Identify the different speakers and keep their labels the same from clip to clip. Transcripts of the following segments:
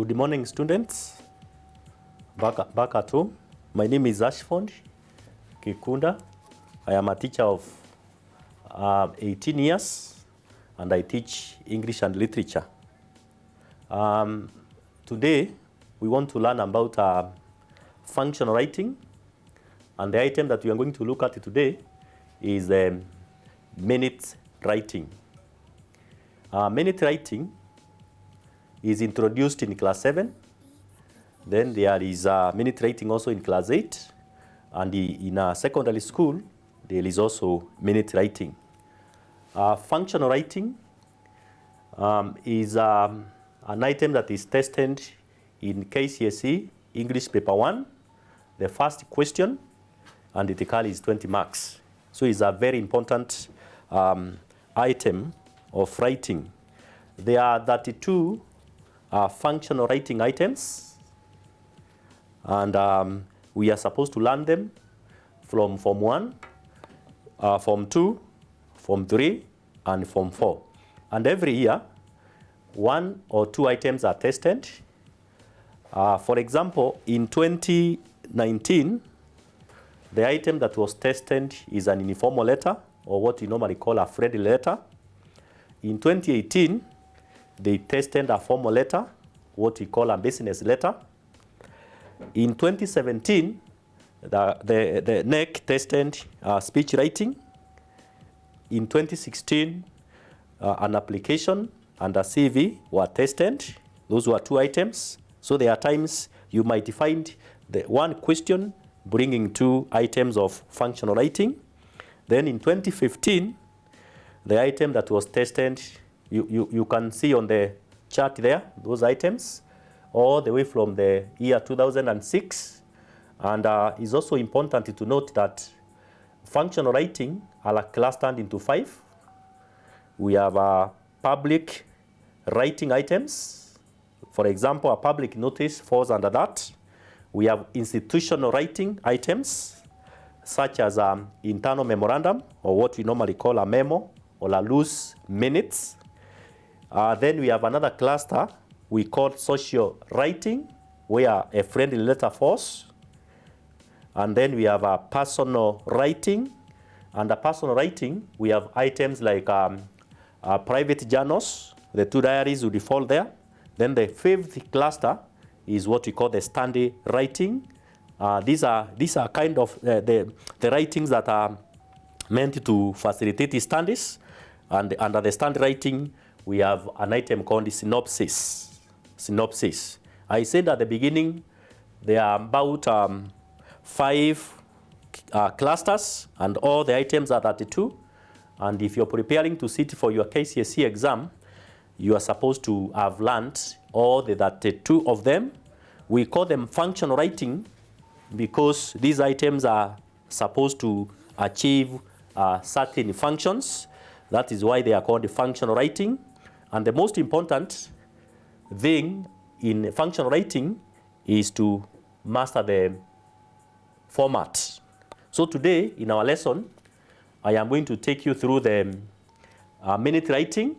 Speaker 1: Good morning, students. Back at home. My name is Ashford, Gikunda. I am a teacher of 18 years, and I teach English and literature. Today, we want to learn about functional writing, and the item that we are going to look at today is minute writing. Minute writing is introduced in class 7. Then there is minute writing also in class 8. And in a secondary school, there is also minute writing. Functional writing is an item that is tested in KCSE English paper 1, the first question, and it carries 20 marks. So it's a very important item of writing. There are 32 functional writing items, and we are supposed to learn them from Form 1, Form 2, Form 3, and Form 4. And every year, 1 or 2 items are tested. For example, in 2019, the item that was tested is an informal letter, or what we normally call a friendly letter. In 2018, they tested a formal letter, what we call a business letter. In 2017, the NEC tested speech writing. In 2016, an application and a CV were tested. Those were 2 items. So there are times you might find the one question bringing 2 items of functional writing. Then in 2015, the item that was tested, you can see on the chart there, those items, all the way from the year 2006. And it's also important to note that functional writing are clustered into 5. We have public writing items. For example, a public notice falls under that. We have institutional writing items, such as internal memorandum, or what we normally call a memo, or a loose minutes. Then we have another cluster we call social writing, where a friendly letter falls. And then we have a personal writing. Under personal writing, we have items like private journals. The 2 diaries would fall there. Then the 5th cluster is what we call the standard writing. These are kind of the writings that are meant to facilitate studies. And under the standard writing, we have an item called the synopsis. I said at the beginning, there are about 5 clusters, and all the items are 32. And if you're preparing to sit for your KCSE exam, you are supposed to have learned all the 32 of them. We call them functional writing because these items are supposed to achieve certain functions. That is why they are called functional writing. And the most important thing in functional writing is to master the format. So today, in our lesson, I am going to take you through the minute writing.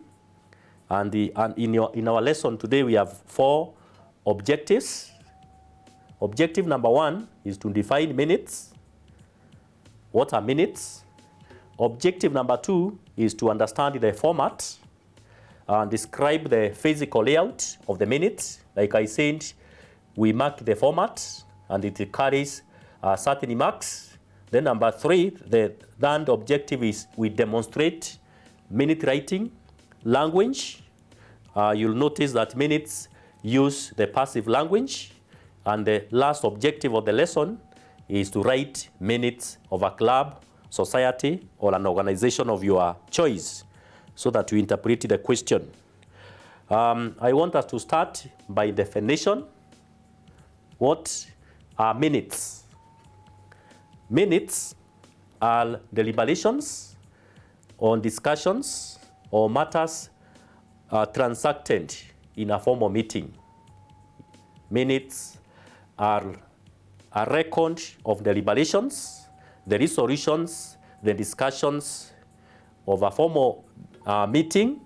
Speaker 1: And in our lesson today, we have 4 objectives. Objective number 1 is to define minutes. What are minutes? Objective number 2 is to understand the format and describe the physical layout of the minutes. Like I said, we mark the format and it carries certain marks. Then number 3, the third objective is we demonstrate minute writing language. You'll notice that minutes use the passive language. And the last objective of the lesson is to write minutes of a club, society, or an organization of your choice, so that you interpret the question. I want us to start by definition. What are minutes? Minutes are deliberations on discussions or matters transacted in a formal meeting. Minutes are a record of deliberations, the resolutions, the discussions of a formal meeting,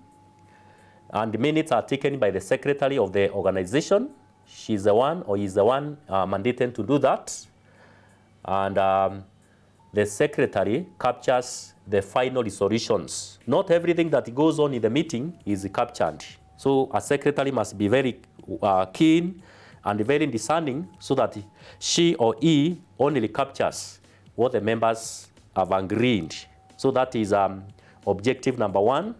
Speaker 1: and the minutes are taken by the secretary of the organization she's the one or is the one mandated to do that. And the secretary captures the final resolutions. Not everything that goes on in the meeting is captured. So a secretary must be very keen and very discerning so that she or he only captures what the members have agreed. So that is objective number 1,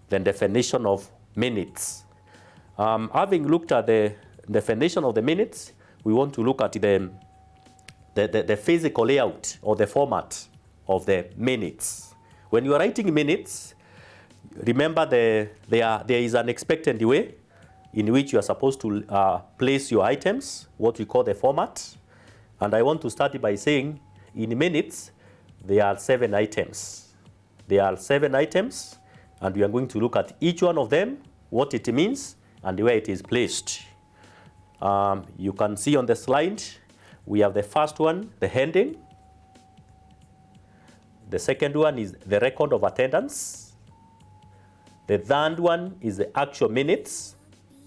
Speaker 1: the definition of minutes. Having looked at the definition of the minutes, we want to look at the physical layout or the format of the minutes. When you are writing minutes, remember there is an expected way in which you are supposed to place your items, what we call the format. And I want to start by saying in minutes, there are 7 items. There are 7 items, and we are going to look at each one of them, what it means, and where it is placed. You can see on the slide, we have the first one, the heading. The second one is the record of attendance. The third one is the actual minutes.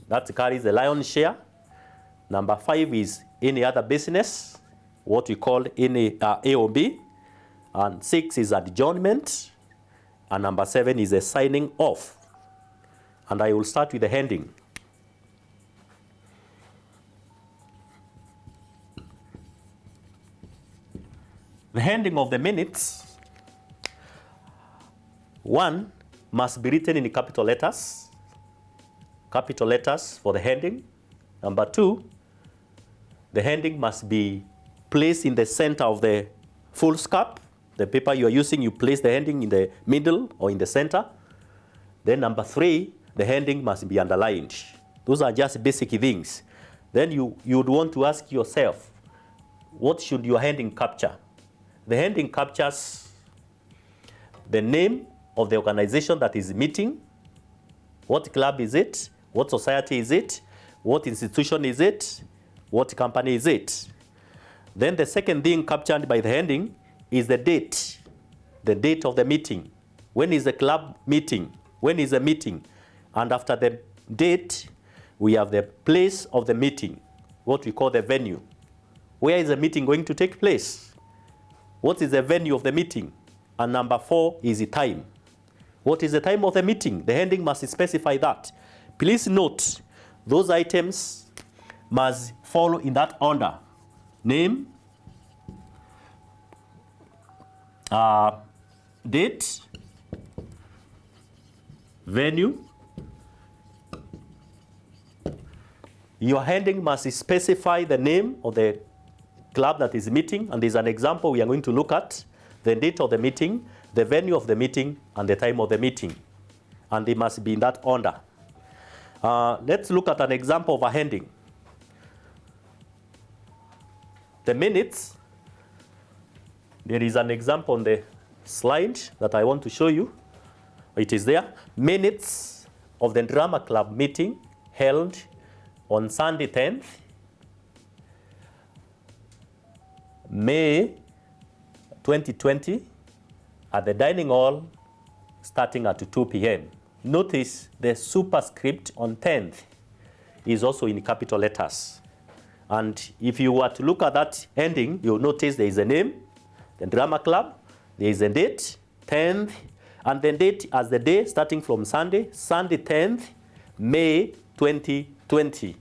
Speaker 1: That carries the lion's share. Number 5 is any other business, what we call any A or B. And 6 is adjournment. And number 7 is a signing off. And I will start with the heading. The heading of the minutes, 1 must be written in capital letters for the heading. Number 2, the heading must be placed in the center of the foolscap. The paper you are using, you place the heading in the middle or in the center. Then number 3, the heading must be underlined. Those are just basic things. Then you would want to ask yourself, what should your heading capture? The heading captures the name of the organization that is meeting. What club is it? What society is it? What institution is it? What company is it? Then the second thing captured by the heading is the date of the meeting. When is the club meeting? When is the meeting? And after the date, we have the place of the meeting, what we call the venue. Where is the meeting going to take place? What is the venue of the meeting? And number 4 is the time. What is the time of the meeting? The heading must specify that. Please note, those items must follow in that order. Name, date, venue. Your heading must specify the name of the club that is meeting, and there's an example we are going to look at, the date of the meeting, the venue of the meeting, and the time of the meeting. And they must be in that order. Let's look at an example of a heading. The minutes, there is an example on the slide that I want to show you. It is there. Minutes of the drama club meeting held on Sunday 10th, May 2020 at the dining hall starting at 2 p.m. Notice the superscript on 10th is also in capital letters. And if you were to look at that ending, you'll notice there is a name, the drama club, there is a date, 10th, and the date as the day starting from Sunday 10th, May 2020.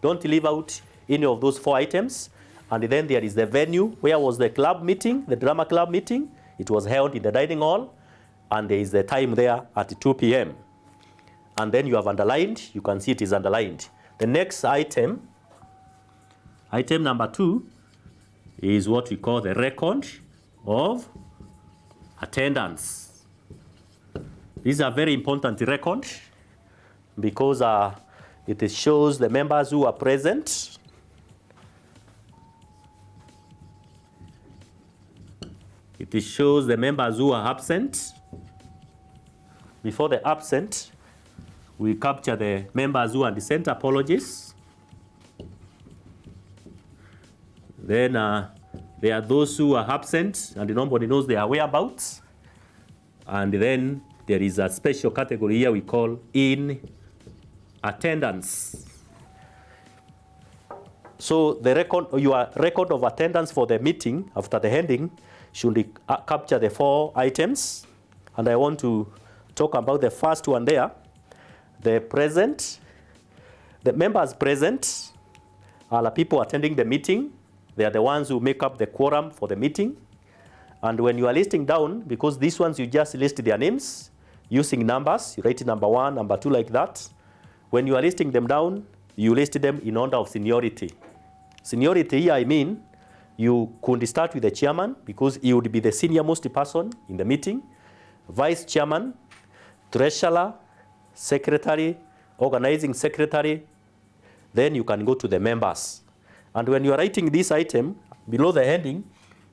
Speaker 1: Don't leave out any of those 4 items. And then there is the venue. Where was the club meeting, the drama club meeting? It was held in the dining hall. And there is the time there at 2 p.m. And then you have underlined. You can see it is underlined. The next item, item number 2, is what we call the record of attendance. This is a very important record because it shows the members who are present. It shows the members who are absent. Before the absent, we capture the members who are sent apologies. Then there are those who are absent and nobody knows their whereabouts. And then there is a special category here we call in attendance. So your record of attendance for the meeting after the ending should capture the 4 items. And I want to talk about the first one there. The members present are the people attending the meeting. They are the ones who make up the quorum for the meeting. And when you are listing down, because these ones you just list their names using numbers, you write number 1, number 2 like that. When you are listing them down, you list them in order of seniority. Seniority here, I mean, you could start with the chairman because he would be the senior most person in the meeting, vice chairman, treasurer, secretary, organizing secretary, then you can go to the members. And when you are writing this item, below the heading,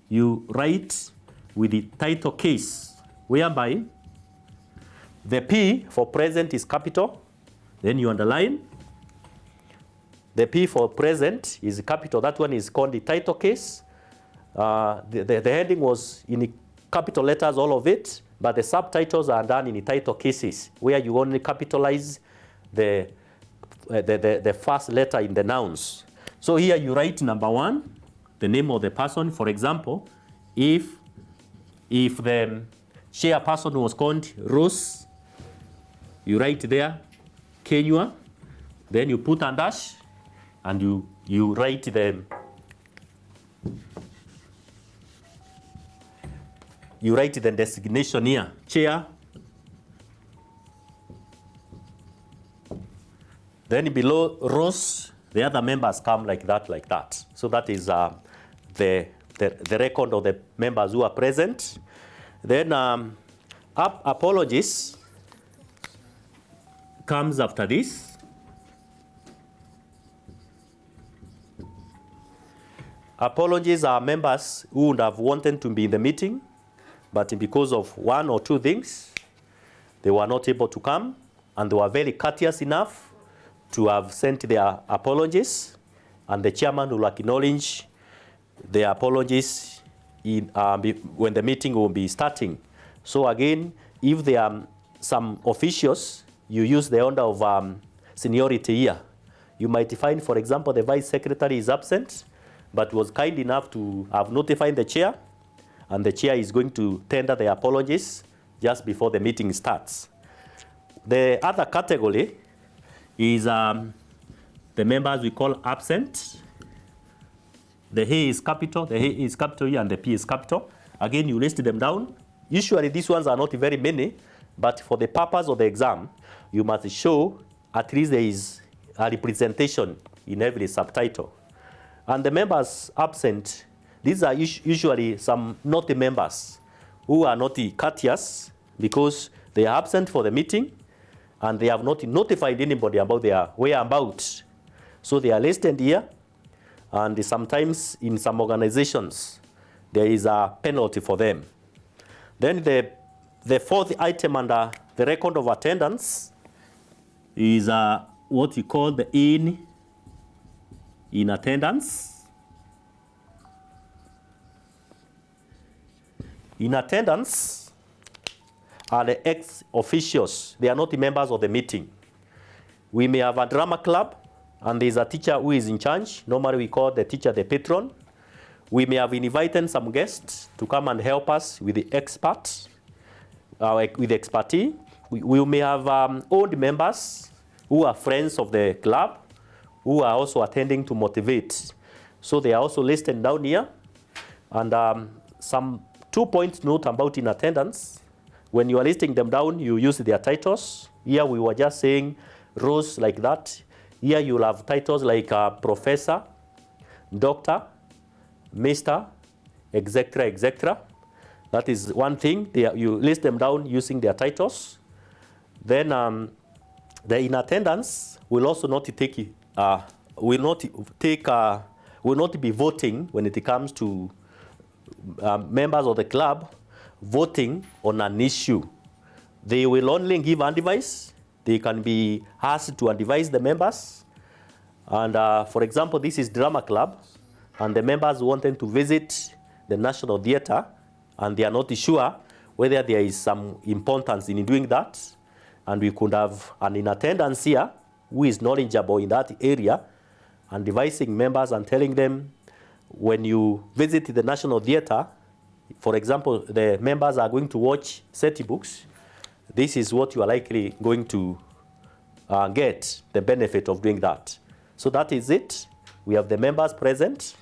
Speaker 1: you write with the title case, whereby the P for present is capital, then you underline. The P for present is capital, that one is called the title case. The heading was in the capital letters, all of it, but the subtitles are done in the title cases, where you only capitalize the first letter in the nouns. So here you write number 1, the name of the person. For example, if the chairperson was called Rose, you write there Kenya, then you put a dash, and you write the designation here, chair. Then below Rose, the other members come like that. So that is the record of the members who are present. Then apologies comes after this. Apologies are members who would have wanted to be in the meeting, but because of 1 or 2 things, they were not able to come, and they were very courteous enough to have sent their apologies, and the chairman will acknowledge their apologies when the meeting will be starting. So again, if there are some officials, you use the order of seniority here. You might find, for example, the vice secretary is absent, but was kind enough to have notified the chair, and the chair is going to tender the apologies just before the meeting starts. The other category is the members we call absent. The H is capital, the H is capital here, and the P is capital. Again, you list them down. Usually these ones are not very many, but for the purpose of the exam, you must show at least there is a representation in every subtitle. And the members absent, these are usually some naughty members who are not courteous because they are absent for the meeting and they have not notified anybody about their whereabouts. So they are listed here, and sometimes in some organizations, there is a penalty for them. Then the fourth item under the record of attendance is what we call the in attendance. In attendance are the ex-officials. They are not the members of the meeting. We may have a drama club, and there is a teacher who is in charge. Normally we call the teacher the patron. We may have invited some guests to come and help us with the expertise. We may have old members who are friends of the club, who are also attending to motivate. So they are also listed down here. And some 2 points note about in attendance. When you are listing them down, you use their titles. Here we were just saying rows like that. Here you'll have titles like professor, doctor, Mr., etc., etc. That is one thing. You list them down using their titles. Then the in attendance will also not take will not be voting when it comes to members of the club voting on an issue. They will only give advice. They can be asked to advise the members. And for example, this is drama club, and the members wanted to visit the National Theatre, and they are not sure whether there is some importance in doing that. And we could have an in attendance here who is knowledgeable in that area, and advising members and telling them, when you visit the National Theatre, for example, the members are going to watch SETI books, this is what you are likely going to get the benefit of doing that. So that is it. We have the members present,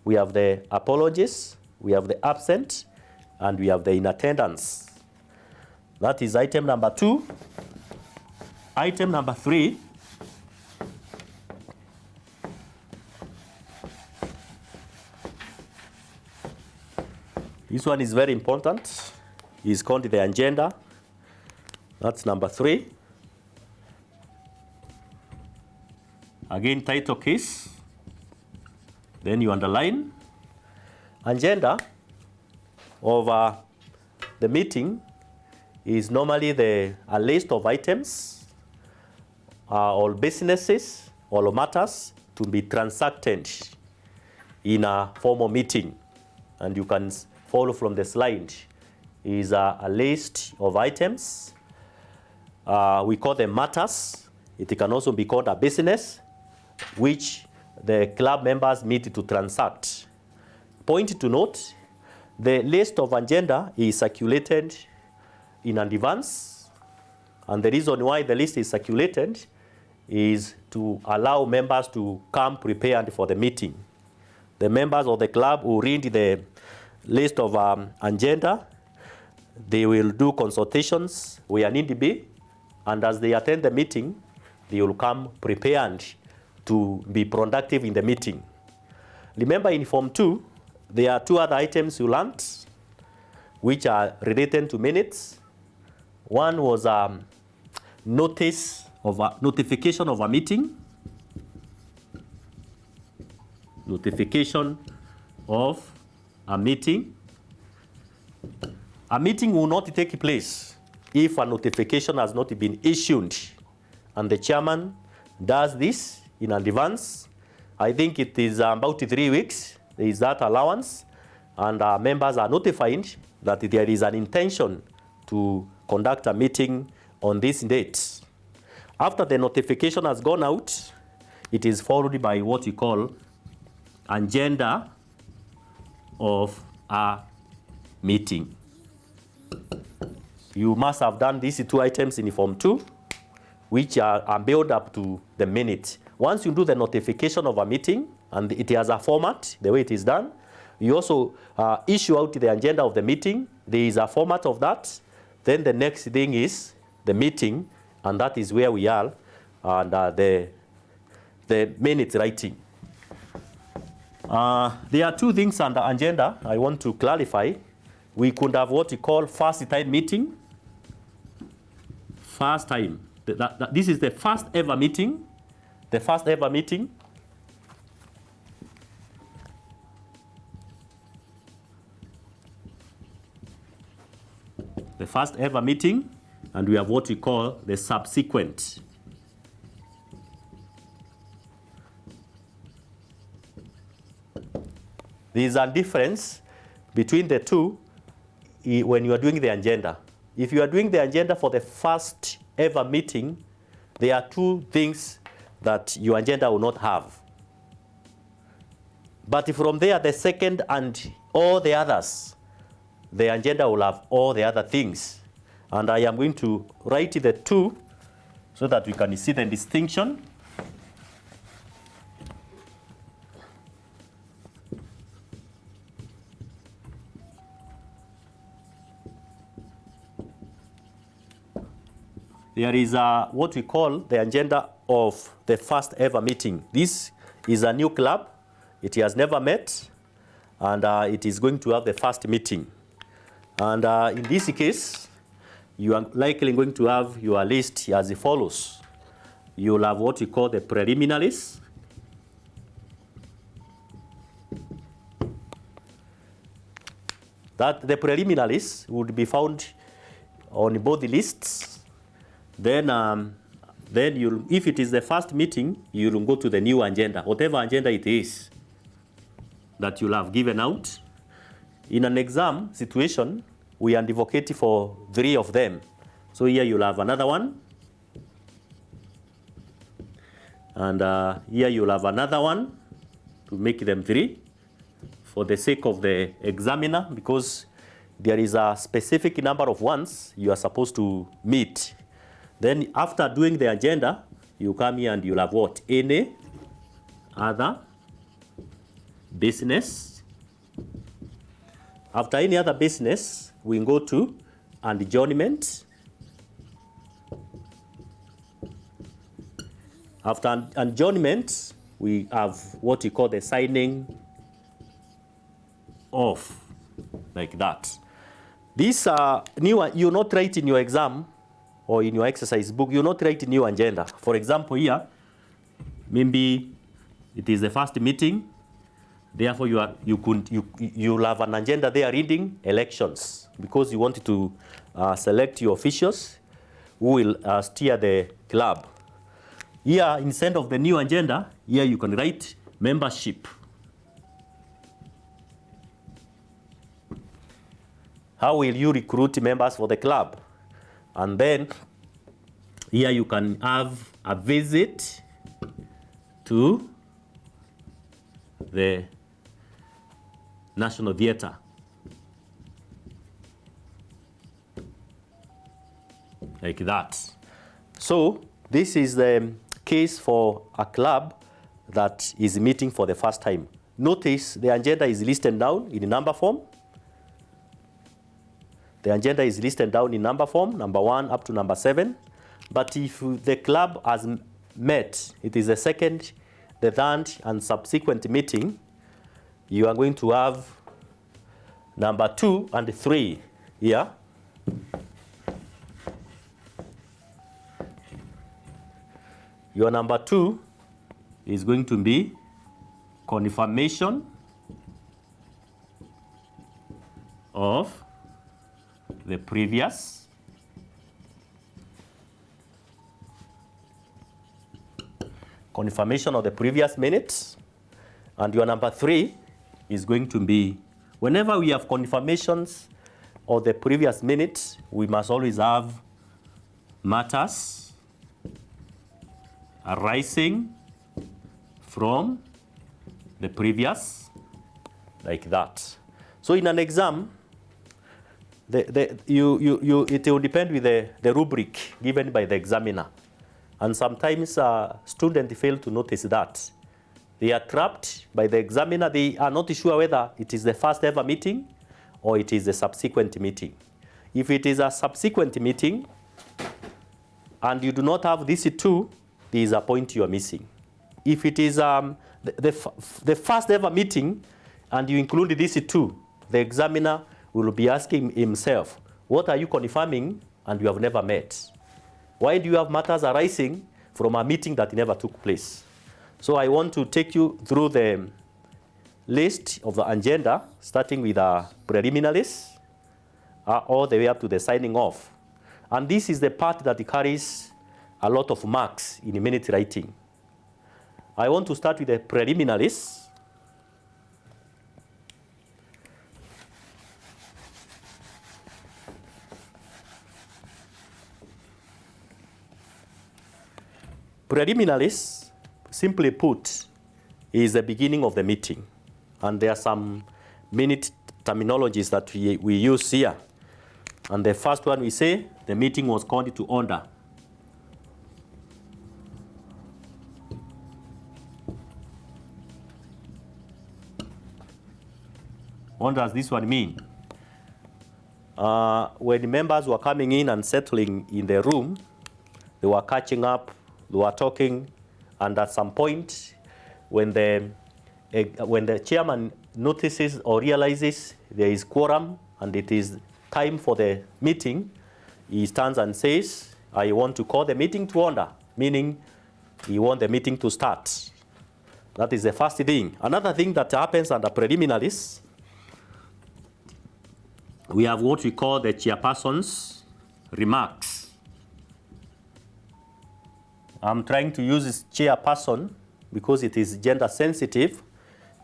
Speaker 1: we have the apologies, we have the absent, and we have the in attendance. That is item number 2. Item number 3. This one is very important. It's called the agenda. That's number 3. Again, title case. Then you underline. Agenda of the meeting is normally a list of items, or businesses, or matters to be transacted in a formal meeting. And you can follow from the slide. Is a list of items. We call them matters. It can also be called a business, which the club members meet to transact. Point to note, the list of agenda is circulated in advance, and the reason why the list is circulated is to allow members to come prepared for the meeting. The members of the club will read the list of agenda. They will do consultations where need be, and as they attend the meeting, they will come prepared to be productive in the meeting. Remember, in Form 2, there are 2 other items you learned, which are related to minutes. One was notification of a meeting. Notification of a meeting. A meeting will not take place if a notification has not been issued, and the chairman does this in advance. I think it is about 3 weeks. There is that allowance, and members are notified that there is an intention to conduct a meeting on this date. After the notification has gone out, it is followed by what we call agenda of a meeting. You must have done these 2 items in Form 2, which are built up to the minute. Once you do the notification of a meeting, and it has a format, the way it is done, you also issue out the agenda of the meeting. There is a format of that. Then the next thing is the meeting, and that is where we are, and the minute writing. There are 2 things on the agenda I want to clarify. We could have what we call first time meeting. First time. This is the first ever meeting. The first ever meeting. The first ever meeting, and we have what we call the subsequent. There is a difference between the 2 when you are doing the agenda. If you are doing the agenda for the first ever meeting, there are 2 things that your agenda will not have. But from there, the second and all the others, the agenda will have all the other things. And I am going to write the 2 so that we can see the distinction. There is what we call the agenda of the first ever meeting. This is a new club. It has never met, and it is going to have the first meeting. And in this case, you are likely going to have your list as follows. You will have what we call the preliminaries. That the preliminaries would be found on both the lists. Then you'll, if it is the first meeting, you'll go to the new agenda, whatever agenda it is that you'll have given out. In an exam situation, we advocate for 3 of them. So here you'll have another one. And here you'll have another one to make them 3 for the sake of the examiner, because there is a specific number of ones you are supposed to meet. Then after doing the agenda, you come here and you'll have what? Any other business. After any other business, we go to adjournment. After adjournment, we have what we call the signing off, like that. These are new, you not write in your exam or in your exercise book, you not write new agenda. For example, here, maybe it is the first meeting, therefore you'll have an agenda there reading elections, because you want to select your officials who will steer the club. Here, instead of the new agenda, here you can write membership. How will you recruit members for the club? And then here you can have a visit to the National Theatre. Like that. So this is the case for a club that is meeting for the first time. Notice the agenda is listed down in number form. The agenda is listed down in number form, number 1 up to number 7. But if the club has met, it is the second, the third, and subsequent meeting, you are going to have number 2 and 3 here. Your number 2 is going to be confirmation of the previous minutes. And your number 3 is going to be, whenever we have confirmations of the previous minutes, we must always have matters arising from the previous, like that. So in an exam, it will depend with the rubric given by the examiner. And sometimes students fail to notice that. They are trapped by the examiner. They are not sure whether it is the first ever meeting or it is the subsequent meeting. If it is a subsequent meeting and you do not have these 2, there is a point you are missing. If it is the first ever meeting and you include these 2, the examiner will be asking himself, what are you confirming and you have never met? Why do you have matters arising from a meeting that never took place? So I want to take you through the list of the agenda, starting with preliminaries, all the way up to the signing off. And this is the part that carries a lot of marks in minute writing. I want to start with the preliminaries. Preliminaries, simply put, is the beginning of the meeting. And there are some minute terminologies that we use here. And the first one, we say the meeting was called to order. What does this one mean? When the members were coming in and settling in the room, they were catching up, they were talking, and at some point, when the chairman notices or realizes there is quorum and it is time for the meeting, he stands and says, I want to call the meeting to order, meaning he wants the meeting to start. That is the first thing. Another thing that happens under preliminaries, we have what we call the chairperson's remarks. I'm trying to use this chairperson because it is gender sensitive.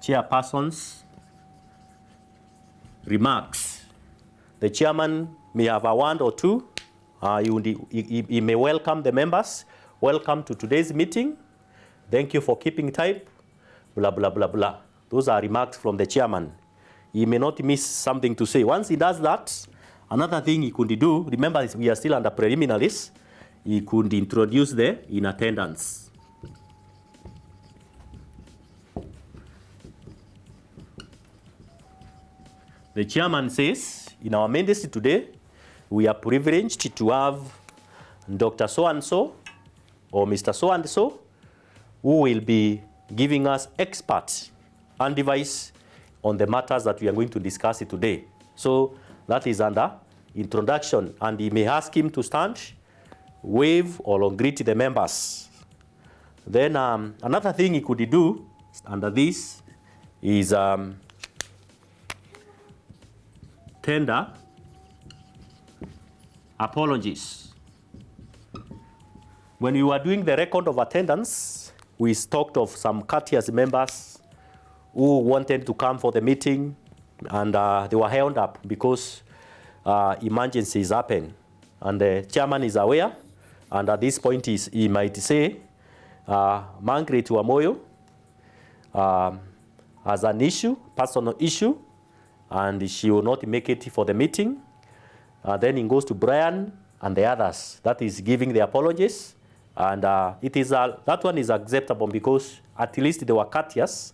Speaker 1: Chairperson's remarks. The chairman may have a word or 2. He may welcome the members. Welcome to today's meeting. thank you for keeping time, blah, blah, blah, blah. Those are remarks from the chairman. He may not miss something to say. Once he does that, another thing he could do, remember we are still under preliminaries, he could introduce the in attendance. The chairman says, in our mandate today, we are privileged to have Dr. So-and-so or Mr. So-and-so who will be giving us expert advice on the matters that we are going to discuss today. So that is under introduction, and he may ask him to stand, wave, or greet the members. Then another thing he could do under this is tender apologies. When we were doing the record of attendance, we talked of some courteous members who wanted to come for the meeting, and they were held up because emergencies happen. And the chairman is aware, and at this point he might say, Margaret Wamoyo has an issue, personal issue, and she will not make it for the meeting. Then it goes to Brian and the others. That is giving the apologies. And it is that one is acceptable because at least they were courteous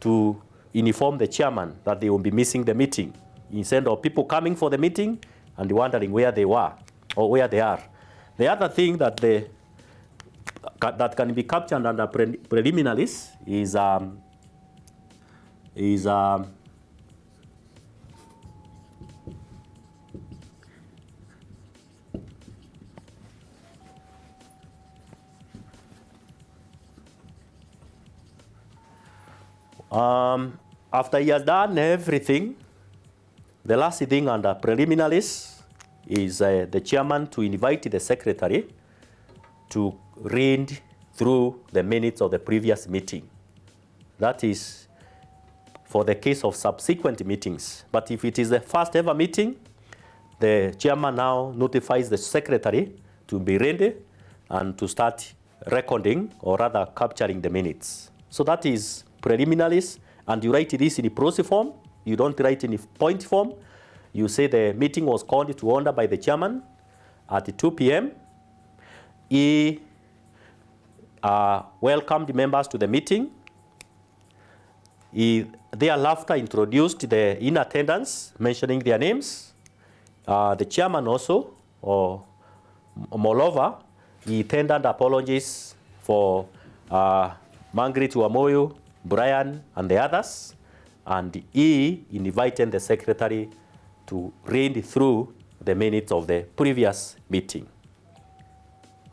Speaker 1: to inform the chairman that they will be missing the meeting, instead of people coming for the meeting and wondering where they were or where they are. The other thing that that can be captured under preliminaries is after he has done everything, the last thing under preliminaries is the chairman to invite the secretary to read through the minutes of the previous meeting. That is for the case of subsequent meetings. But if it is the first ever meeting, the chairman now notifies the secretary to be ready and to start recording, or rather capturing the minutes. So that is preliminaries, and you write this in prose form. You don't write in point form. You say the meeting was called to order by the chairman at 2 p.m. He welcomed members to the meeting. He thereafter introduced the in attendance, mentioning their names. The chairman also, or moreover, he tendered apologies for Margaret Wamoyo, Brian, and the others, and he invited the secretary to read through the minutes of the previous meeting.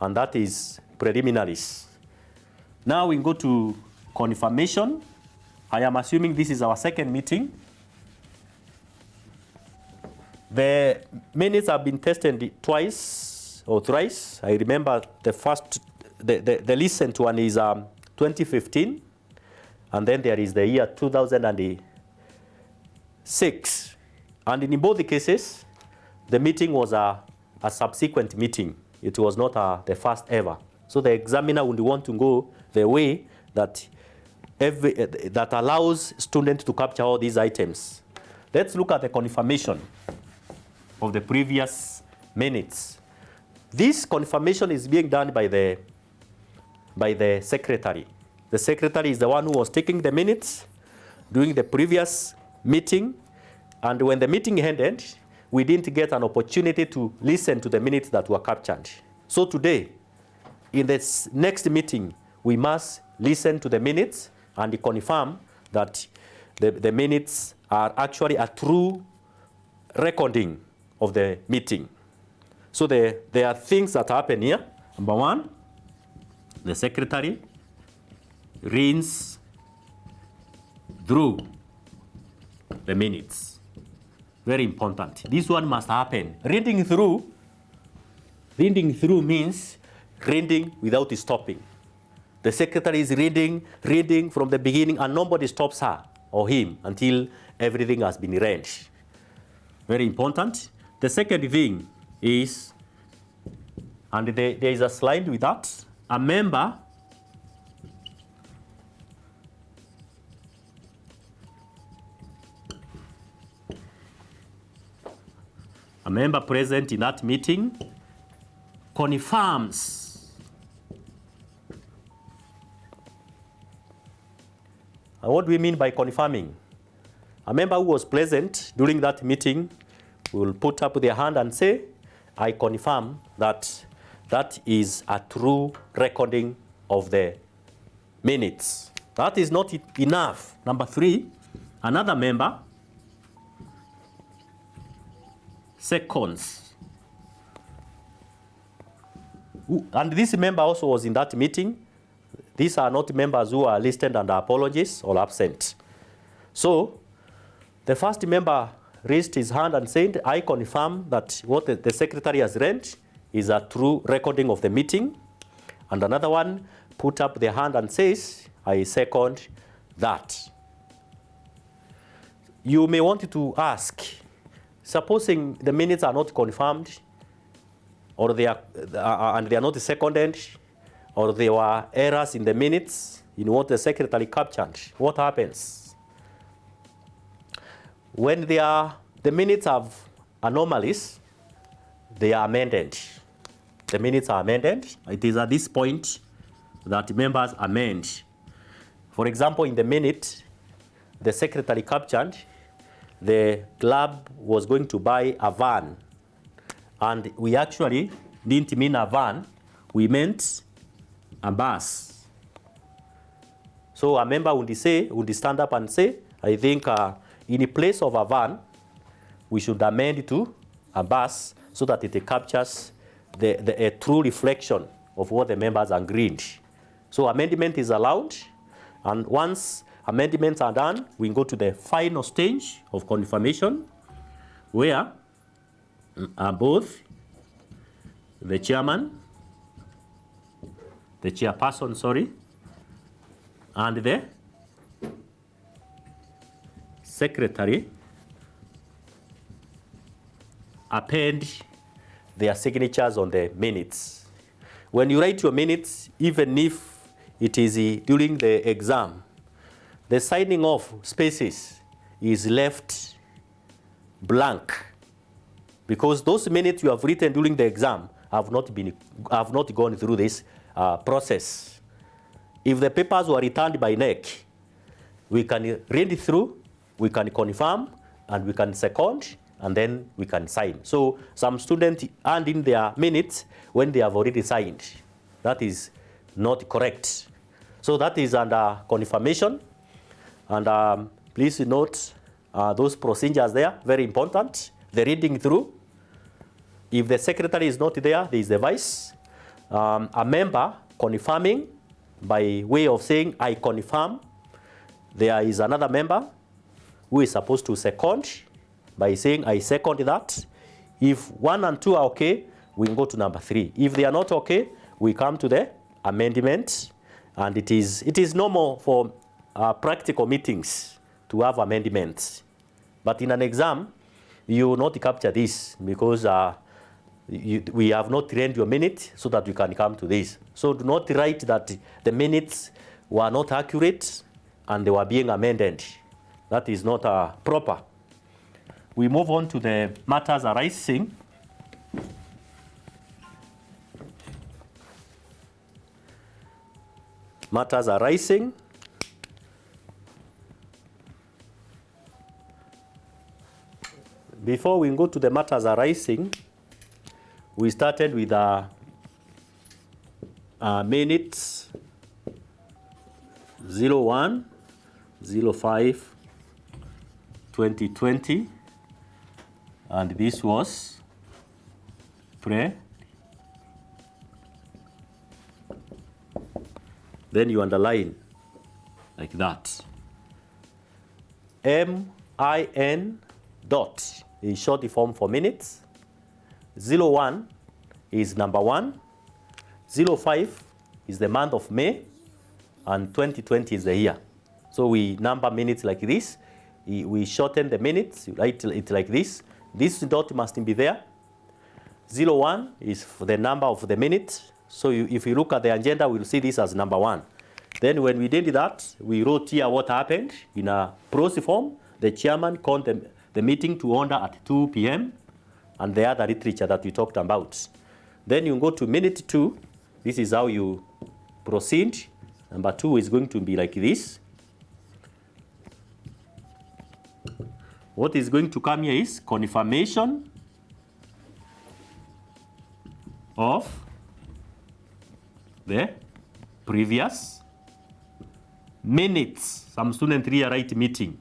Speaker 1: And that is preliminaries. Now we go to confirmation. I am assuming this is our second meeting. The minutes have been tested twice or thrice. I remember the first, the recent one is 2015, and then there is the year 2006. And in both the cases, the meeting was a subsequent meeting. It was not the first ever. So the examiner would want to go the way that that allows students to capture all these items. Let's look at the confirmation of the previous minutes. This confirmation is being done by the secretary. The secretary is the one who was taking the minutes during the previous meeting, and when the meeting ended, we didn't get an opportunity to listen to the minutes that were captured. So today, in this next meeting, we must listen to the minutes and confirm that the minutes are actually a true recording of the meeting. So there are things that happen here. Number one, the secretary reads through the minutes. Very important. This one must happen. Reading through means reading without stopping. The secretary is reading from the beginning, and nobody stops her or him until everything has been read. Very important. The second thing is, and there is a slide with that, a member A member present in that meeting confirms. And what do we mean by confirming? A member who was present during that meeting will put up their hand and say, I confirm that that is a true recording of the minutes. That is not enough. Number 3, another member seconds. And this member also was in that meeting. These are not members who are listed under apologies or absent. So the first member raised his hand and said, I confirm that what the secretary has read is a true recording of the meeting. And another one put up their hand and says, I second that. You may want to ask, supposing the minutes are not confirmed, or they are not seconded, or there were errors in the minutes in what the secretary captured, what happens? When the minutes have anomalies, they are amended. The minutes are amended. It is at this point that members amend. For example, in the minute, the secretary captured, the club was going to buy a van. And we actually didn't mean a van, we meant a bus. So a member would stand up and say, I think in place of a van, we should amend to a bus so that it captures a true reflection of what the members agreed. So amendment is allowed, and once amendments are done, we go to the final stage of confirmation, where both the chairperson, and the secretary append their signatures on the minutes. When you write your minutes, even if it is during the exam, the signing off spaces is left blank, because those minutes you have written during the exam have not gone through this process. If the papers were returned by NEC, we can read it through, we can confirm, and we can second, and then we can sign. So some students hand in their minutes when they have already signed. That is not correct. So that is under confirmation. And please note those procedures there, very important. The reading through. If the secretary is not there is the vice. A member confirming by way of saying, I confirm. There is another member who is supposed to second by saying, I second that. If 1 and 2 are okay, we go to number 3. If they are not okay, we come to the amendment. And it is normal for practical meetings to have amendments. But in an exam, you will not capture this because we have not trained your minute so that you can come to this. So do not write that the minutes were not accurate and they were being amended. That is not proper. We move on to the matters arising. Matters arising. Before we go to the matters arising, we started with minutes 01, 05, 2020, and this was then you underline like that. MIN dot is short form for minutes. 01 is number 1. 05 is the month of May, and 2020 is the year. So we number minutes like this. We shorten the minutes, you write it like this. This dot must be there. 01 is for the number of the minutes. So if you look at the agenda, we'll see this as number 1. Then when we did that, we wrote here what happened in a prose form. The chairman called the meeting to order at 2 p.m. and the other literature that we talked about. Then you go to minute 2. This is how you proceed. Number 2 is going to be like this. What is going to come here is confirmation of the previous minutes. Some student here write meeting.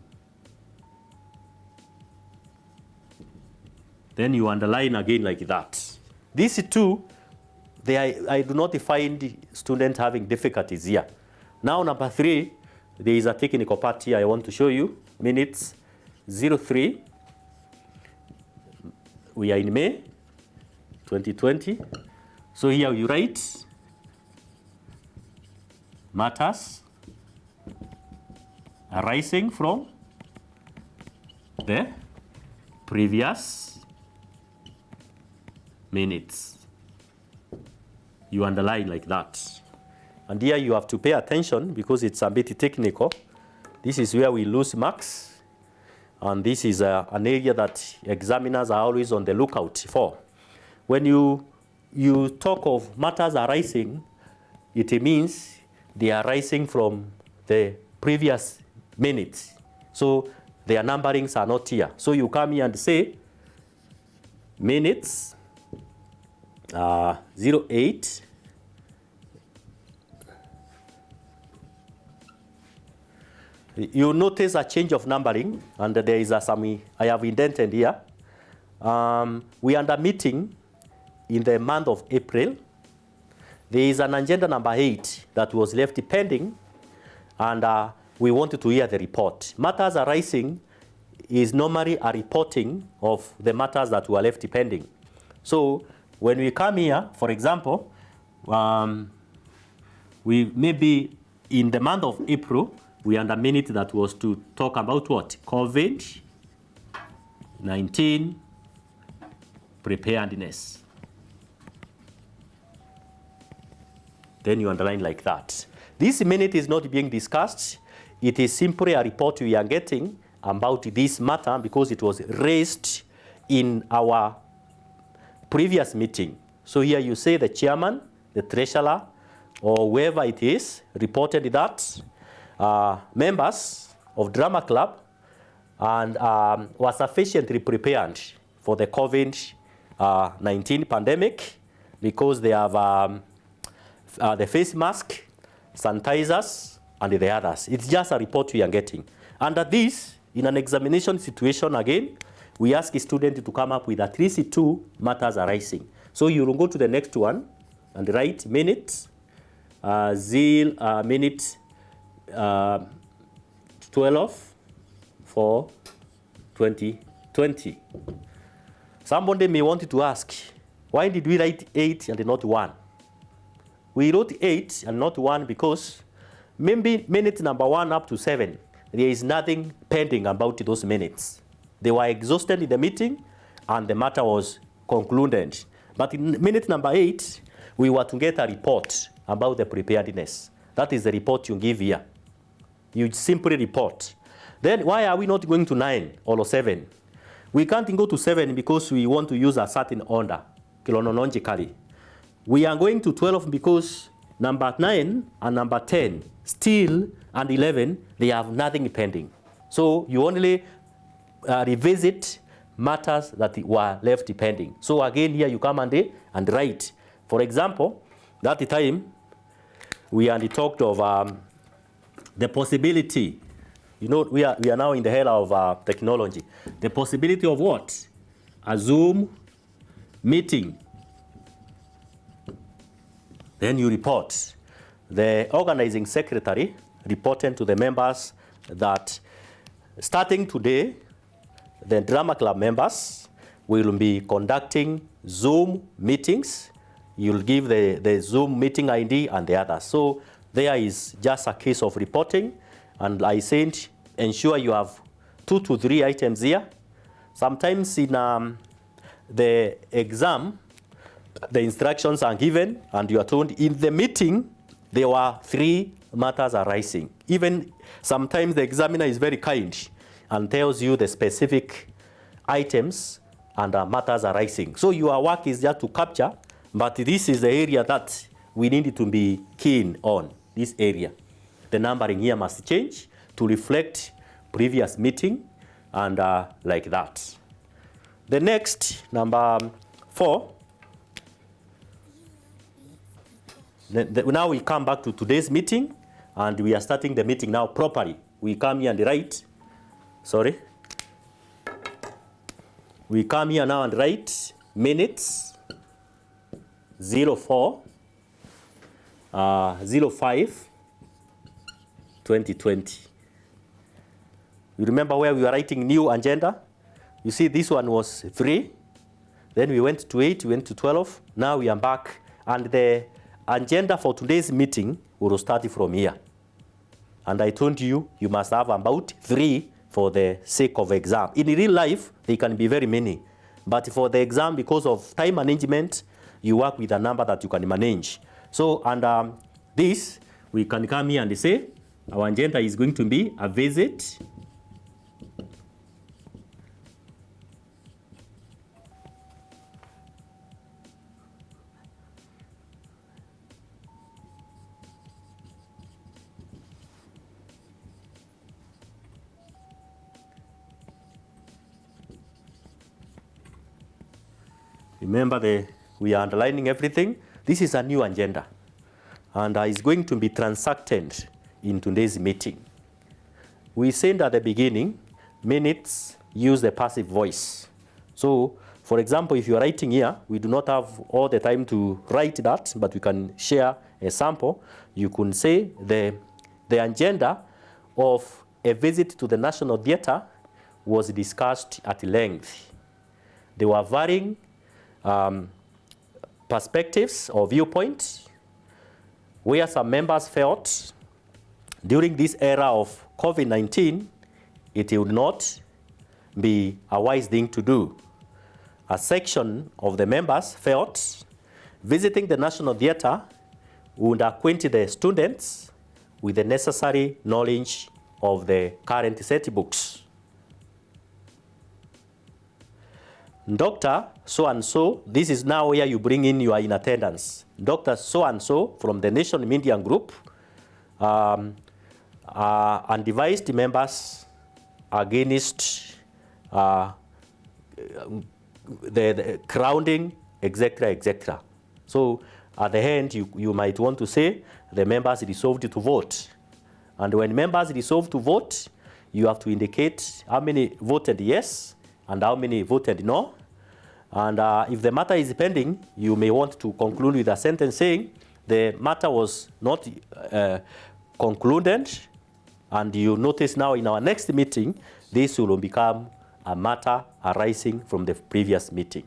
Speaker 1: Then you underline again like that. These two, I do not find students having difficulties here. Now number 3, there is a technical part here I want to show you. Minutes 03. We are in May 2020. So here you write matters arising from the previous minutes. You underline like that. And here you have to pay attention because it's a bit technical. This is where we lose marks. And this is an area that examiners are always on the lookout for. When you talk of matters arising, it means they are arising from the previous minutes. So their numberings are not here. So you come here and say minutes 08. You notice a change of numbering, and there is some I have indented here. We are under meeting in the month of April. There is an agenda number 8 that was left pending, and we wanted to hear the report. Matters arising is normally a reporting of the matters that were left pending. So when we come here, for example, we maybe in the month of April, we had a minute that was to talk about what? COVID-19 preparedness. Then you underline like that. This minute is not being discussed. It is simply a report we are getting about this matter because it was raised in our previous meeting. So here you say the chairman, the treasurer, or whoever it is, reported that members of drama club and were sufficiently prepared for the COVID-19 pandemic because they have the face mask, sanitizers, and the others. It's just a report we are getting. Under this, in an examination situation again, we ask a student to come up with at least 2 matters arising. So you will go to the next one and write minute, minute 12 for 2020. Somebody may want to ask, why did we write 8 and not 1? We wrote 8 and not 1 because maybe minute number 1 up to 7, there is nothing pending about those minutes. They were exhausted in the meeting and the matter was concluded. But in minute number 8, we were to get a report about the preparedness. That is the report you give here. You simply report. Then why are we not going to 9 or 7? We can't go to 7 because we want to use a certain order, chronologically. We are going to 12 because number 9 and number 10, still, and 11, they have nothing pending. So you only revisit matters that were left pending. So again, here you come and write. For example, that time, we had talked of the possibility. You know, we are now in the era of technology. The possibility of what? A Zoom meeting. Then you report. The organizing secretary reported to the members that starting today, the drama club members will be conducting Zoom meetings. You'll give the Zoom meeting ID and the others. So there is just a case of reporting. And I said, ensure you have 2 to 3 items here. Sometimes in the exam, the instructions are given and you are told in the meeting, there were 3 matters arising. Even sometimes the examiner is very kind and tells you the specific items and matters arising. So your work is just to capture, but this is the area that we need to be keen on, this area. The numbering here must change to reflect previous meeting and like that. The next, number 4, now we come back to today's meeting, and we are starting the meeting now properly. We come here and write, we come here now and write minutes 04 05 2020. You remember where we were writing new agenda? You see, this one was 3, then we went to 8, we went to 12, now we are back, and the agenda for today's meeting will start from here. And I told you, you must have about 3 for the sake of exam. In real life, they can be very many, but for the exam, because of time management, you work with a number that you can manage. So, and this, we can come here and say, our agenda is going to be a visit Remember, we are underlining everything. This is a new agenda, and it's going to be transacted in today's meeting. We said at the beginning, minutes use the passive voice. So, for example, if you are writing here, we do not have all the time to write that, but we can share a sample. You can say the agenda of a visit to the National Theatre was discussed at length. There were varying perspectives or viewpoints, where some members felt during this era of COVID-19, it would not be a wise thing to do. A section of the members felt visiting the National Theatre would acquaint the students with the necessary knowledge of the current set books. Dr. So-and-so, this is now where you bring in your in attendance. Dr. So-and-so from the Nation Media Group undevised members against the crowding, etc., etc. So at the end, you might want to say the members resolved to vote. And when members resolve to vote, you have to indicate how many voted yes and how many voted no. And if the matter is pending, you may want to conclude with a sentence saying the matter was not concluded, and you notice now in our next meeting, this will become a matter arising from the previous meeting.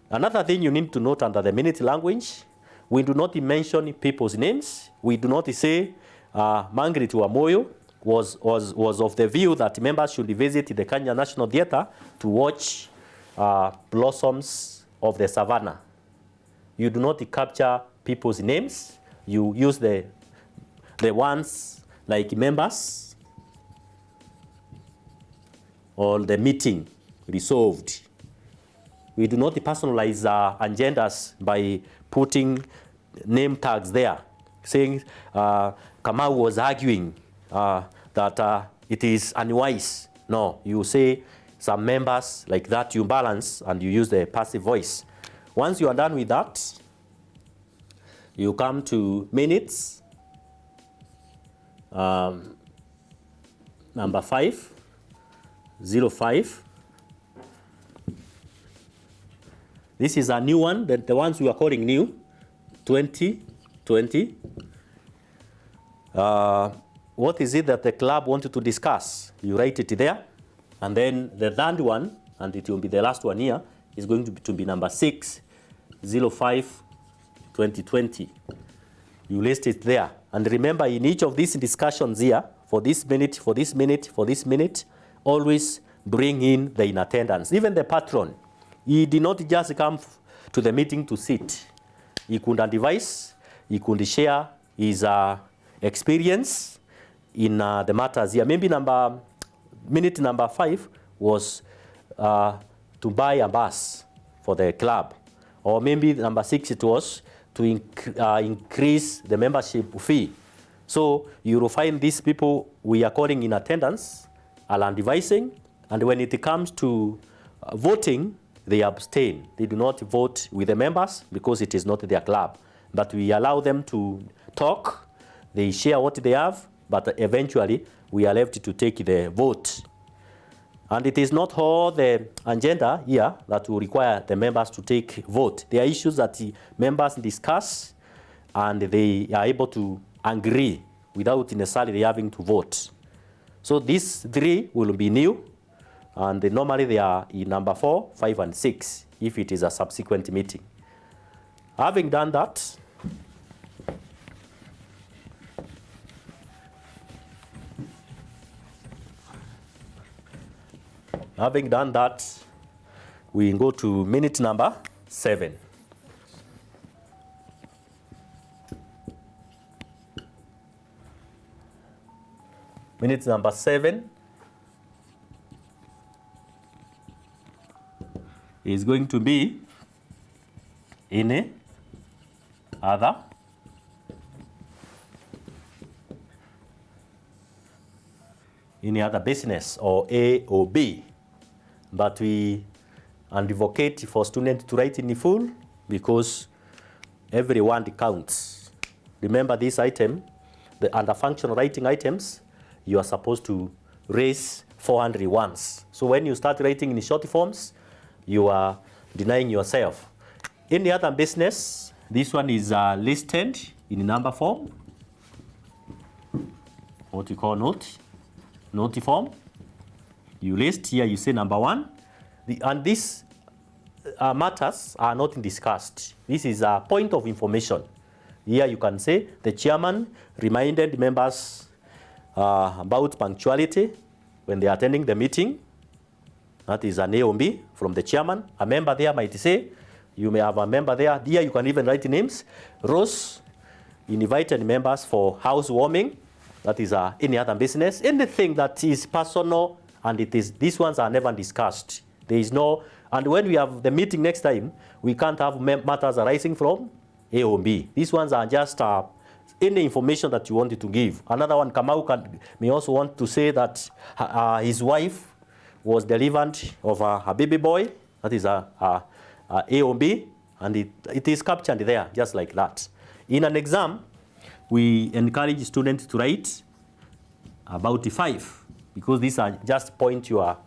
Speaker 1: Another thing you need to note under the minute language, we do not mention people's names. We do not say Margaret Wamoyo was of the view that members should visit the Kenya National Theatre to watch blossoms of the savannah. You do not capture people's names. You use the ones like members or the meeting resolved. We do not personalize agendas by putting name tags there, saying Kamau was arguing that it is unwise. No, you say some members like that, you balance and you use the passive voice. Once you are done with that, you come to minutes, number 5, 05. This is a new one, the ones we are calling new, 2020. What is it that the club wanted to discuss? You write it there. And then the third one, and it will be the last one here, is going to be number 6, 05, 2020. You list it there. And remember, in each of these discussions here, for this minute, for this minute, for this minute, always bring in the in attendance. Even the patron, he did not just come to the meeting to sit. He could advise, he could share his experience in the matters here. Maybe minute number 5 was to buy a bus for the club. Or maybe number 6, it was to increase the membership fee. So you will find these people we are calling in attendance are advising, and when it comes to voting, they abstain. They do not vote with the members because it is not their club. But we allow them to talk, they share what they have, but eventually we are left to take the vote. And it is not all the agenda here that will require the members to take vote. There are issues that the members discuss and they are able to agree without necessarily having to vote. So these 3 will be new, and normally they are in number 4, 5, and 6 if it is a subsequent meeting. Having done that, we go to minute number 7. Minute number 7 is going to be any other business, or A or B. But we advocate for students to write in full because every word counts. Remember this item, under functional writing items, you are supposed to raise 400 once. So when you start writing in short forms, you are denying yourself. Any other business, this one is listed in number form, what you call note form. You list here, you say number 1. And these matters are not discussed. This is a point of information. Here you can say the chairman reminded members about punctuality when they are attending the meeting. That is an A or B from the chairman. A member there might say, you may have a member there. Here you can even write names. Rose invited members for housewarming. That is any other business. Anything that is personal, and these ones are never discussed. There is no, and when we have the meeting next time, we can't have matters arising from A or B. These ones are just any information that you wanted to give. Another one, Kamau may also want to say that his wife was delivered of a baby boy. That is a A or B, and it is captured there, just like that. In an exam, we encourage students to write about 5, because these are just points you are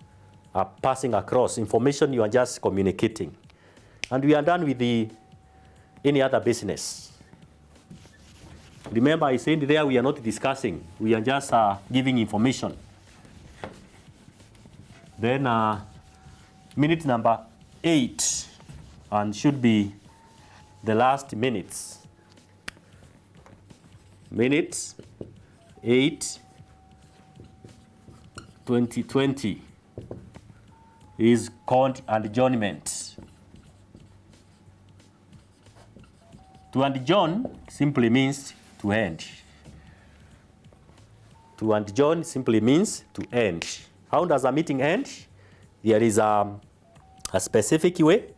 Speaker 1: passing across, information you are just communicating. And we are done with any other business. Remember, I said there we are not discussing, we are just giving information. Then minute number 8, and should be the last minutes. Minute 8, 2020 is called adjournment. To adjourn simply means to end. To adjourn simply means to end. How does a meeting end? There is a specific way,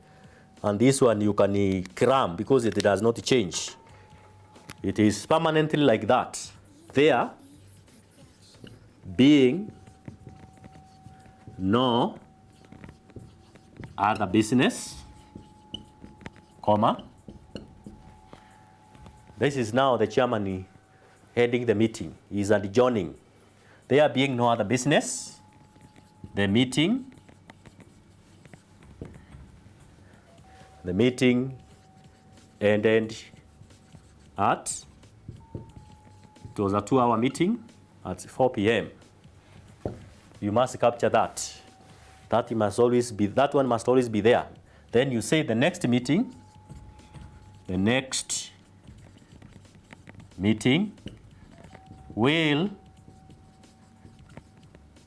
Speaker 1: and this one you can cram because it does not change. It is permanently like that. There being no other business, comma. This is now the chairman heading the meeting. He is adjourning. There being no other business, the meeting ended at, it was a 2-hour meeting at 4 p.m. You must capture that. That one must always be there. Then you say the next meeting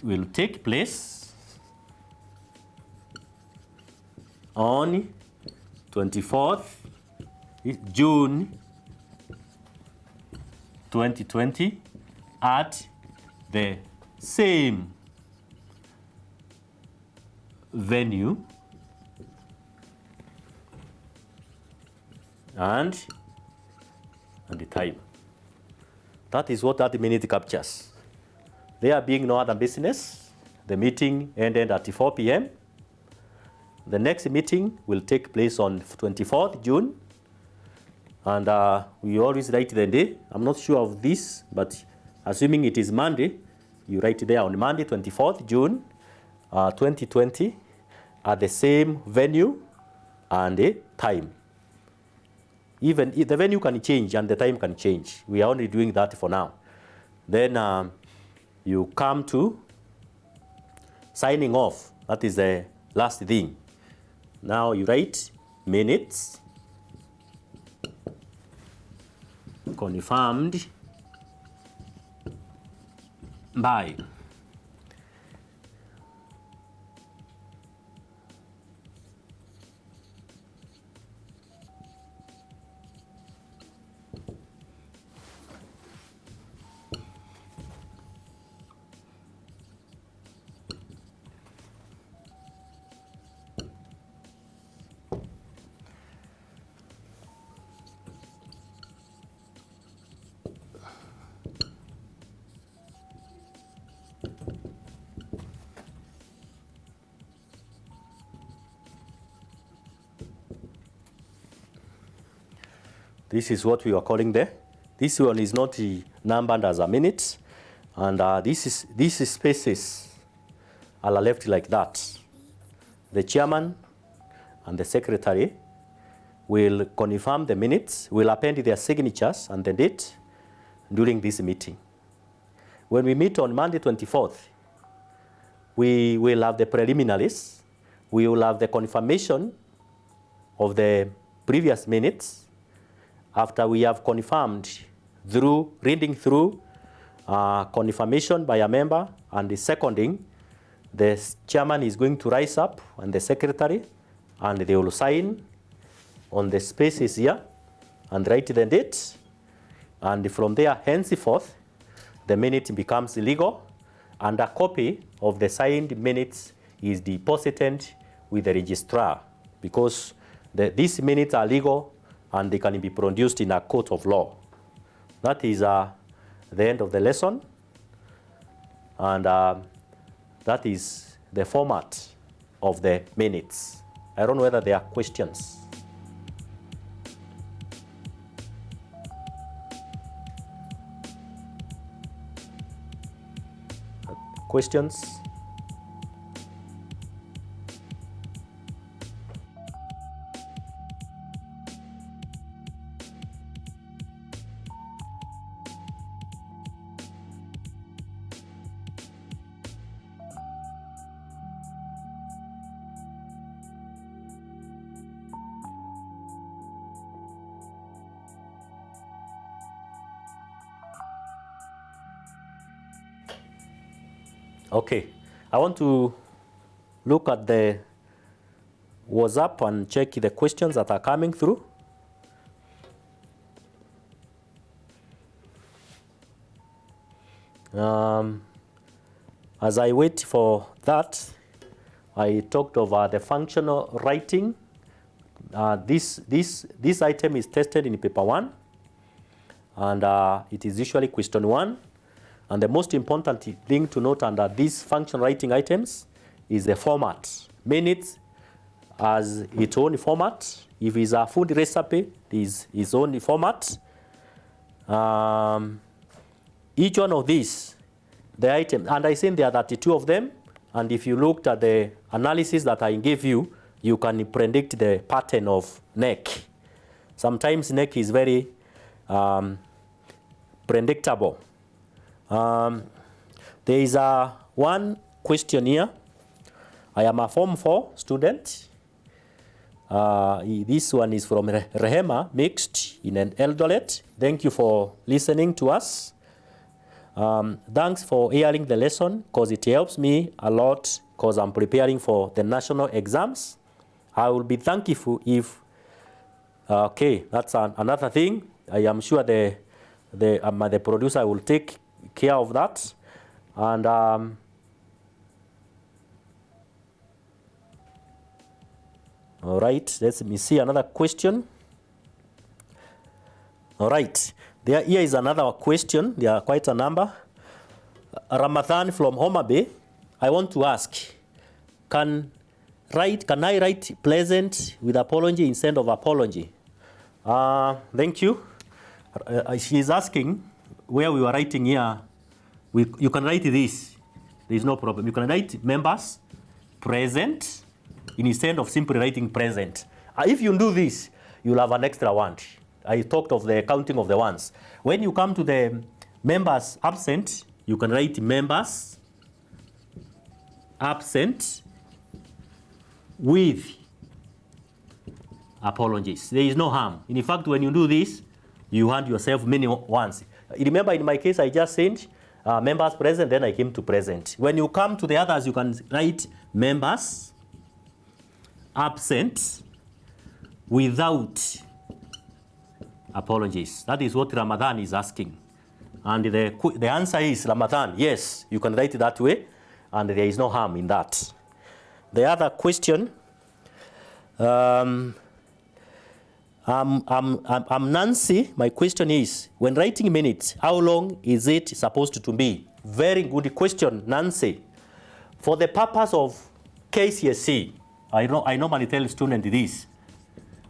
Speaker 1: will take place on 24th June 2020 at the same venue and the time. That is what that minute captures. There being no other business, the meeting ended at 4 p.m. The next meeting will take place on 24th June. And we always write the day. I'm not sure of this, but assuming it is Monday, you write there on Monday, 24th June, 2020, at the same venue and the time. Even if the venue can change and the time can change. We are only doing that for now. Then you come to signing off. That is the last thing. Now you write minutes confirmed by this is what we are calling there. This one is not numbered as a minute, and these spaces are left like that. The chairman and the secretary will confirm the minutes, will append their signatures and the date during this meeting. When we meet on Monday 24th, we will have the preliminaries, we will have the confirmation of the previous minutes. After we have confirmed through reading through confirmation by a member and the seconding, the chairman is going to rise up and the secretary, and they will sign on the spaces here and write the date. And from there, henceforth, the minute becomes legal, and a copy of the signed minutes is deposited with the registrar, because these minutes are legal and they can be produced in a court of law. That is the end of the lesson, and that is the format of the minutes. I don't know whether there are questions. Questions? Okay, I want to look at the WhatsApp and check the questions that are coming through. As I wait for that, I talked of the functional writing. This item is tested in paper 1, and it is usually question 1. And the most important thing to note under these function writing items is the format. Minutes has its own format. If it's a food recipe, it is its own format. Each one of these, the items, and I think there are 32 of them, and if you looked at the analysis that I gave you, you can predict the pattern of neck. Sometimes neck is very predictable. There is one question here. I am a Form 4 student. This one is from Rehema Mixed in an Eldoret. Thank you for listening to us. Thanks for hearing the lesson, because it helps me a lot, because I'm preparing for the national exams. I will be thankful if, okay, that's another thing. I am sure the producer will take care of that. And all right, let me see another question. All right. Here is another question. There are quite a number. Ramathan from Homa Bay. I want to ask, can I write pleasant with apology instead of apology? Thank you. She is asking where we were writing here. You can write this. There is no problem. You can write members present instead of simply writing present. If you do this, you'll have an extra one. I talked of the counting of the ones. When you come to the members absent, you can write members absent with apologies. There is no harm. In fact, when you do this, you hand yourself many ones. Remember, in my case, I just said members present, then I came to present. When you come to the others, you can write members absent without apologies. That is what Ramadan is asking. And the answer is Ramadan, yes, you can write it that way, and there is no harm in that. The other question, I'm Nancy. My question is, when writing minutes, how long is it supposed to be? Very good question, Nancy. For the purpose of KCSE, I normally tell students this.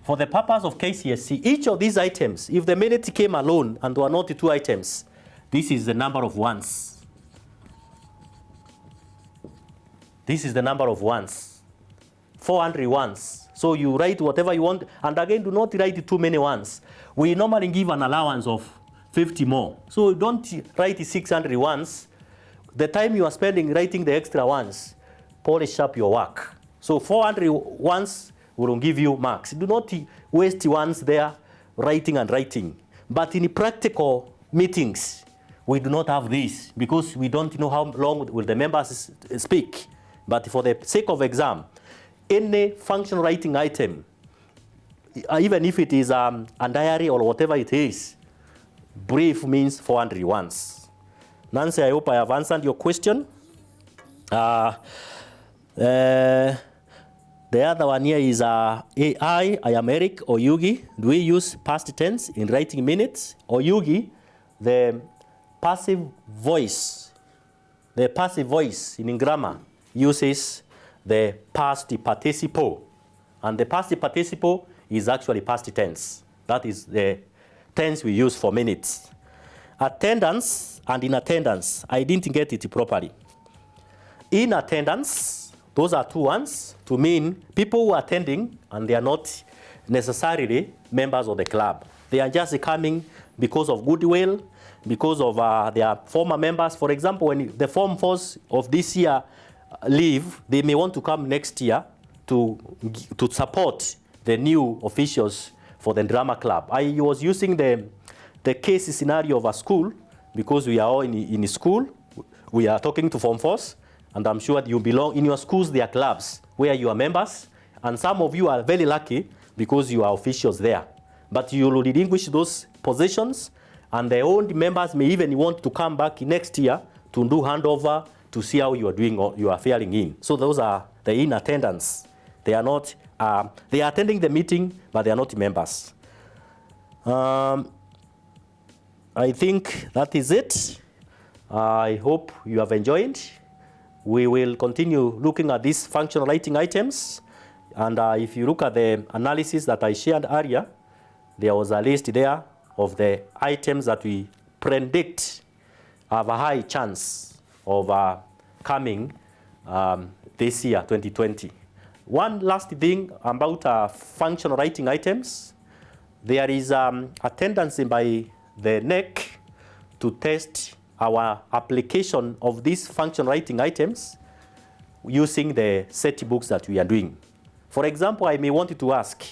Speaker 1: For the purpose of KCSE, each of these items, if the minute came alone and there were not 2 items, this is the number of ones. This is the number of ones. 400 ones. So you write whatever you want. And again, do not write too many ones. We normally give an allowance of 50 more. So don't write 600 ones. The time you are spending writing the extra ones, polish up your work. So 400 ones will give you marks. Do not waste ones there writing and writing. But in practical meetings, we do not have this because we don't know how long will the members speak. But for the sake of exam, any function writing item, even if it is a diary or whatever it is, brief means 400 ones. Nancy, I hope I have answered your question. The other one here is I am Eric or Yugi. Do we use past tense in writing minutes? Or Yugi, the passive voice in grammar uses the past participle. And the past participle is actually past tense. That is the tense we use for minutes. Attendance and in attendance, I didn't get it properly. In attendance, those are 2 ones to mean people who are attending and they are not necessarily members of the club. They are just coming because of goodwill, because of their former members. For example, when the Form 4s of this year leave, they may want to come next year to support the new officials for the drama club. I was using the case scenario of a school because we are all in school. We are talking to Form 4s, and I'm sure you belong in your schools. There are clubs where you are members, and some of you are very lucky because you are officials there. But you will relinquish those positions, and the old members may even want to come back next year to do handover to see how you are doing or you are faring in. So those are the in attendance. They are not. They are attending the meeting, but they are not members. I think that is it. I hope you have enjoyed. We will continue looking at these functional writing items. And if you look at the analysis that I shared earlier, there was a list there of the items that we predict have a high chance of coming this year, 2020. One last thing about functional writing items. There is a tendency by the NEC to test our application of these functional writing items using the set books that we are doing. For example, I may want you to ask,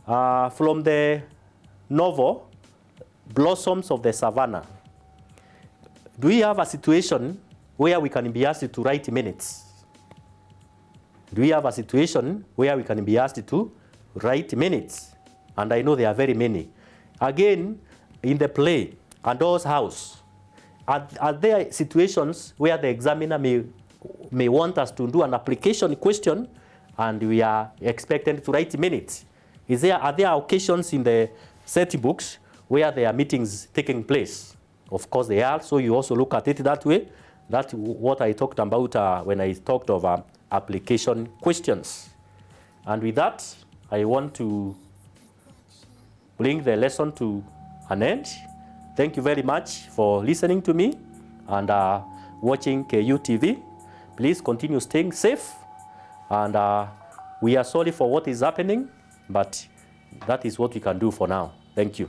Speaker 1: from the novel, Blossoms of the Savannah, do we have a situation where we can be asked to write minutes? Do we have a situation where we can be asked to write minutes? And I know there are very many. Again, in the play, Adol's House, are there situations where the examiner may want us to do an application question and we are expected to write minutes? Are there occasions in the set books where there are meetings taking place. Of course they are, so you also look at it that way. That's what I talked about when I talked of application questions. And with that, I want to bring the lesson to an end. Thank you very much for listening to me and watching KUTV. Please continue staying safe. And we are sorry for what is happening, but that is what we can do for now. Thank you.